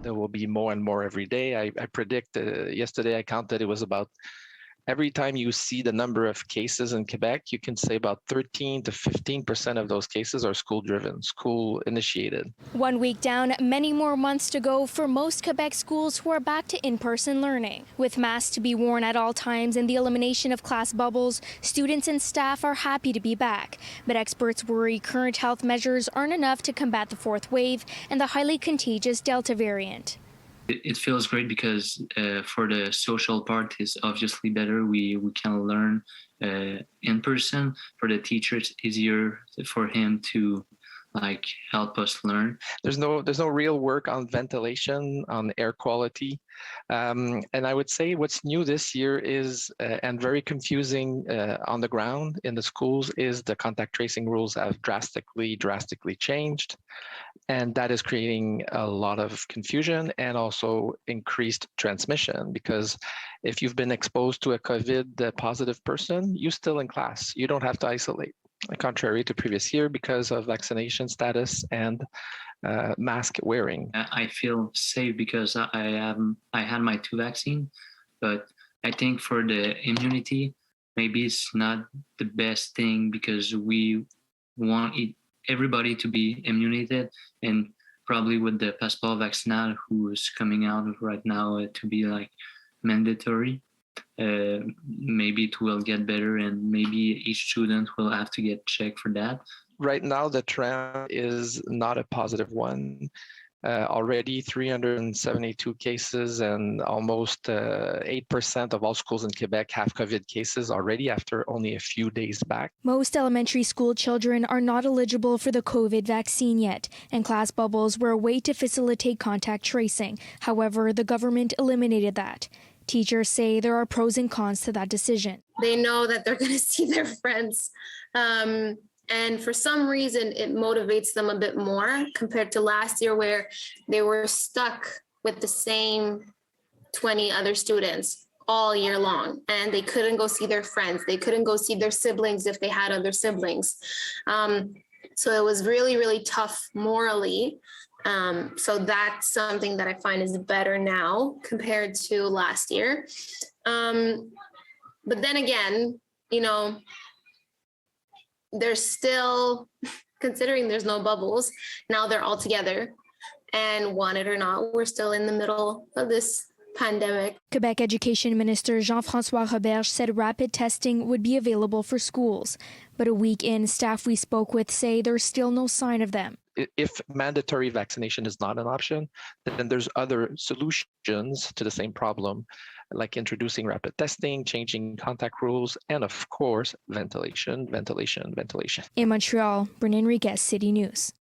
There will be more and more every day. I predict, yesterday I counted, it was about every time you see the number of cases in Quebec, you can say about 13 to 15% of those cases are school-driven, school-initiated. 1 week down, many more months to go for most Quebec schools who are back to in-person learning. With masks to be worn at all times and the elimination of class bubbles, students and staff are happy to be back. But experts worry current health measures aren't enough to combat the fourth wave and the highly contagious Delta variant. It feels great because for the social part is obviously better. We can learn in person. For the teacher, it's easier for him to help us learn. There's no real work on ventilation, on air quality. And I would say what's new this year is, and very confusing on the ground in the schools, is the contact tracing rules have drastically changed. And that is creating a lot of confusion and also increased transmission, because if you've been exposed to a COVID positive person, you're still in class. You don't have to isolate, contrary to previous year because of vaccination status and mask wearing. I feel safe because I had my 2 vaccines, but I think for the immunity, maybe it's not the best thing because we want everybody to be immunized, and probably with the passeport vaccinal who is coming out right now to be mandatory, maybe it will get better and maybe each student will have to get checked for that. Right now, the trend is not a positive one. Already 372 cases and almost 8% of all schools in Quebec have COVID cases already after only a few days back. Most elementary school children are not eligible for the COVID vaccine yet, and class bubbles were a way to facilitate contact tracing. However, the government eliminated that. Teachers say there are pros and cons to that decision. They know that they're going to see their friends. And for some reason, it motivates them a bit more compared to last year where they were stuck with the same 20 other students all year long. And they couldn't go see their friends. They couldn't go see their siblings if they had other siblings. So it was really, really tough morally. So that's something that I find is better now compared to last year. But then again, there's still, considering there's no bubbles, now they're all together. And want it or not, we're still in the middle of this pandemic. Quebec Education Minister Jean-François Roberge said rapid testing would be available for schools. But a week in, staff we spoke with say there's still no sign of them. If mandatory vaccination is not an option, then there's other solutions to the same problem, like introducing rapid testing, changing contact rules, and of course, ventilation. In Montreal, Bryn Enriquez, City News.